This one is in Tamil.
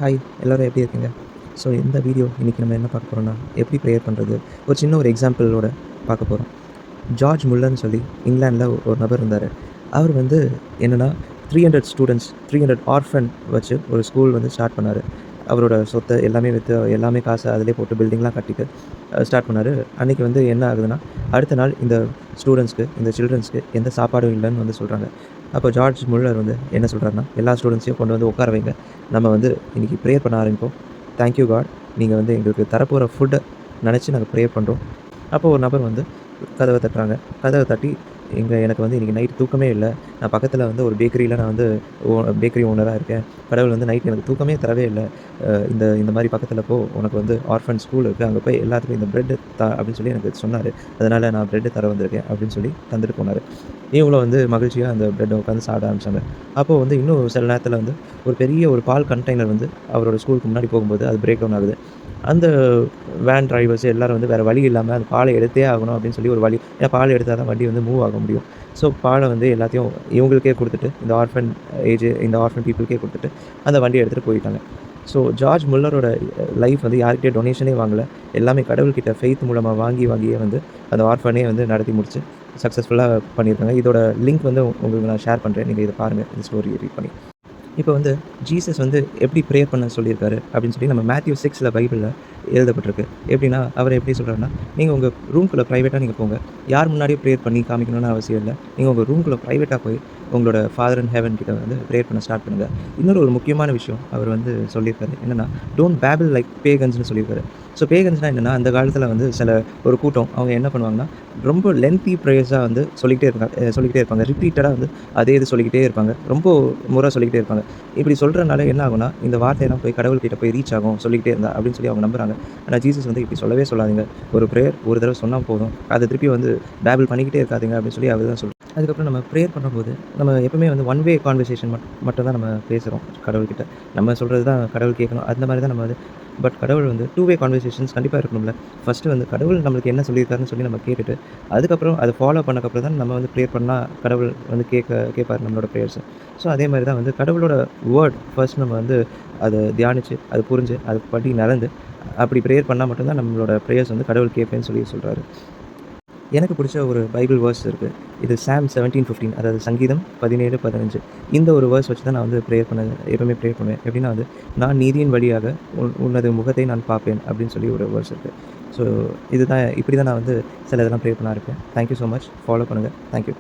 ஹாய், எல்லோரும் எப்படி இருக்கீங்க? ஸோ இந்த வீடியோ இன்றைக்கி நம்ம என்ன பார்க்க போகிறோம்னா, எப்படி ப்ரேயர் பண்ணுறது, ஒரு சின்ன ஒரு எக்ஸாம்பிளோட பார்க்க போகிறோம். ஜார்ஜ் முல்லர்னு சொல்லி இங்கிலாந்தில் ஒரு நபர் இருந்தார். அவர் வந்து என்னென்னா 300 ஸ்டூடெண்ட்ஸ் 300 ஆர்ஃபன் வச்சு ஒரு ஸ்கூல் வந்து ஸ்டார்ட் பண்ணார். அவரோட சொத்தை எல்லாமே விற்று எல்லாமே காசை அதிலே போட்டு பில்டிங்லாம் கட்டிட்டு ஸ்டார்ட் பண்ணார். அன்றைக்கி வந்து என்ன ஆகுதுன்னா, அடுத்த நாள் இந்த ஸ்டூடெண்ட்ஸ்க்கு இந்த சில்ட்ரன்ஸ்க்கு எந்த சாப்பாடும் இல்லைன்னு வந்து சொல்கிறாங்க. அப்போ ஜார்ஜ் முல்லர் வந்து என்ன சொல்கிறாருன்னா, எல்லா ஸ்டூடெண்ட்ஸையும் கொண்டு வந்து உட்கார வைங்க, நம்ம வந்து இன்றைக்கி ப்ரேயர் பண்ண ஆரம்பிப்போம். தேங்க்யூ காட், நீங்கள் வந்து எங்களுக்கு தரப்போகிற ஃபுட்டை நினச்சி நாங்கள் ப்ரேயர் பண்ணுறோம். அப்போ ஒரு நபர் வந்து கதவை தட்டுறாங்க. கதவை தட்டி, எனக்கு வந்து இன்றைக்கி நைட் தூக்கமே இல்லை, நான் பக்கத்தில் வந்து ஒரு பேக்கரியில் நான் வந்து பேக்கரி ஓனராக இருக்கேன். கடவுள் வந்து நைட் எனக்கு தூக்கமே தரவே இல்லை. இந்த மாதிரி பக்கத்தில் உனக்கு வந்து ஆர்ஃபன் ஸ்கூல் இருக்குது, அங்கே போய் எல்லாத்துக்கும் இந்த ப்ரெட்டு அப்படின்னு சொல்லி எனக்கு சொன்னார். அதனால் நான் ப்ரெட்டு தர வந்திருக்கேன் அப்படின்னு சொல்லி தந்துட்டு போனார். இவங்களும் வந்து மகிழ்ச்சியாக அந்த ப்ரெட்டை உட்காந்து சாப்பிட ஆரம்பித்தாங்க. அப்போது வந்து இன்னும் சில நேரத்தில் வந்து ஒரு பெரிய ஒரு பால் கண்டெய்னர் வந்து அவரோட ஸ்கூலுக்கு முன்னாடி போகும்போது அது பிரேக் டவுன் ஆகுது. அந்த வேன் டிரைவர்ஸ் எல்லோரும் வந்து வேறு வழி இல்லாமல் அந்த பாலை எடுத்தே ஆகணும் அப்படின்னு சொல்லி ஒரு வழி, ஏன்னா பால் எடுத்தால் தான் வண்டி வந்து மூவ் ஆக முடியும். ஸோ பாலை வந்து எல்லாத்தையும் இவங்களுக்கே கொடுத்துட்டு, இந்த ஆர்ஃபன் பீப்புளுக்கே கொடுத்துட்டு அந்த வண்டியை எடுத்துகிட்டு போயிட்டாங்க. ஸோ ஜார்ஜ் முல்லரோட லைஃப் வந்து யார்கிட்டயும் டொனேஷனே வாங்கலை, எல்லாமே கடவுள்கிட்ட ஃபெய்த் மூலமாக வாங்கியே வந்து அந்த ஆர்ஃபனே வந்து நடத்தி முடிச்சு சக்ஸஸ்ஃபுல்லாக பண்ணியிருக்காங்க. இதோட லிங்க் வந்து உங்களுக்கு நான் ஷேர் பண்ணுறேன், நீங்கள் இதை பாருங்கள், இந்த ஸ்டோரி ரீட் பண்ணி. இப்போ வந்து ஜீசஸ் வந்து எப்படி ப்ரேயர் பண்ண சொல்லியிருக்காரு அப்படின்னு சொல்லி நம்ம மேத்யூ 6 பைபிளில் எழுதப்பட்டிருக்கு. எப்படின்னா, அவர் எப்படி சொல்கிறாருன்னா, நீங்கள் உங்கள் ரூம்குள்ளே ப்ரைவேட்டாக நீங்கள் போங்க, யார் முன்னாடியே ப்ரேயர் பண்ணி காமிக்கணும்னு அவசியம் இல்லை. நீங்கள் உங்கள் ரூம்குள்ளே ப்ரைவேட்டாக போய் உங்களோட ஃபாதர் இன் ஹெவன் கிட்ட வந்து ப்ரேயர் பண்ண ஸ்டார்ட் பண்ணுங்கள். இன்னொரு ஒரு முக்கியமான விஷயம் அவர் வந்து சொல்லியிருக்காரு என்னென்னா, டோன்ட் பேபிள் லைக் பேகன்ஸ்னு சொல்லியிருக்காரு. ஸோ பேகன்ஸ்னால் என்னென்னா, அந்த காலத்தில் வந்து ஒரு கூட்டம் அவங்க என்ன பண்ணுவாங்கன்னா, ரொம்ப லென்த்தி ப்ரேயர்ஸாக வந்து சொல்லிக்கிட்டே இருப்பாங்க. ரிப்பீட்டடாக வந்து அதே இது சொல்லிக்கிட்டே இருப்பாங்க, ரொம்ப முறை சொல்லிக்கிட்டே இருப்பாங்க. இப்படி சொல்கிறனால என்ன ஆகும்னா, இந்த வார்த்தையெல்லாம் போய் கடவுள்கிட்ட போய் ரீச் ஆகும் சொல்லிக்கிட்டே இருந்தா அப்படின்னு சொல்லி அவங்க நம்புகிறாங்க. ஆனால் ஜீசஸ் வந்து இப்படி சொல்லவே சொல்லாதீங்க, ஒரு ப்ரேயர் ஒரு தடவை சொன்னால் போதும், அதை திருப்பி வந்து பேபிள் பண்ணிக்கிட்டே இருக்காதீங்க அப்படின்னு சொல்லி அவர் தான் சொல்கிறார். அதுக்கப்புறம் நம்ம ப்ரேயர் பண்ணும்போது நம்ம எப்பவுமே வந்து ஒன் வே கான்வர்சேஷன் மட்டும் தான் நம்ம பேசுகிறோம் கடவுள்கிட்ட. நம்ம சொல்கிறது தான் கடவுள் கேட்கணும், அந்த மாதிரி தான் நம்ம பட் கடவுள் வந்து 2 வே கான்வர்சேஷன்ஸ் கண்டிப்பாக இருக்கணும்ல. ஃபஸ்ட்டு வந்து கடவுள் நம்மளுக்கு என்ன சொல்லியிருக்காருன்னு சொல்லி நம்ம கேட்டுட்டு, அதுக்கப்புறம் அதை ஃபாலோ பண்ணக்கப்புறம் தான் நம்ம வந்து ப்ரேயர் பண்ணால் கடவுள் வந்து கேட்பார் நம்மளோட ப்ரேயர்ஸை. ஸோ அதே மாதிரி தான் வந்து கடவுளோட வேர்ட் ஃபர்ஸ்ட் நம்ம வந்து அதை தியானித்து, அது புரிஞ்சு, அது படி நடந்து அப்படி ப்ரேயர் பண்ணால் மட்டும்தான் நம்மளோட ப்ரேயர்ஸ் வந்து கடவுள் கேட்பேன்னு சொல்லி சொல்கிறாரு. எனக்கு பிடிச்ச ஒரு பைபிள் வேர்ஸ் இருக்குது. இது சாம் 17:15, அதாவது சங்கீதம் 17:15. இந்த ஒரு வேர்ஸ் வச்சு தான் நான் வந்து எப்பவுமே ப்ரேயர் பண்ணுவேன். எப்படின்னா வந்து, நான் நீதியின் வழியாக உனது முகத்தை நான் பார்ப்பேன் அப்படின்னு சொல்லி ஒரு வேர்ஸ் இருக்குது. ஸோ இப்படி தான் நான் வந்து சில இதெல்லாம் ப்ரேயர் பண்ண இருக்கேன். Thank you so much. ஃபாலோ பண்ணுங்கள். தேங்க்யூ.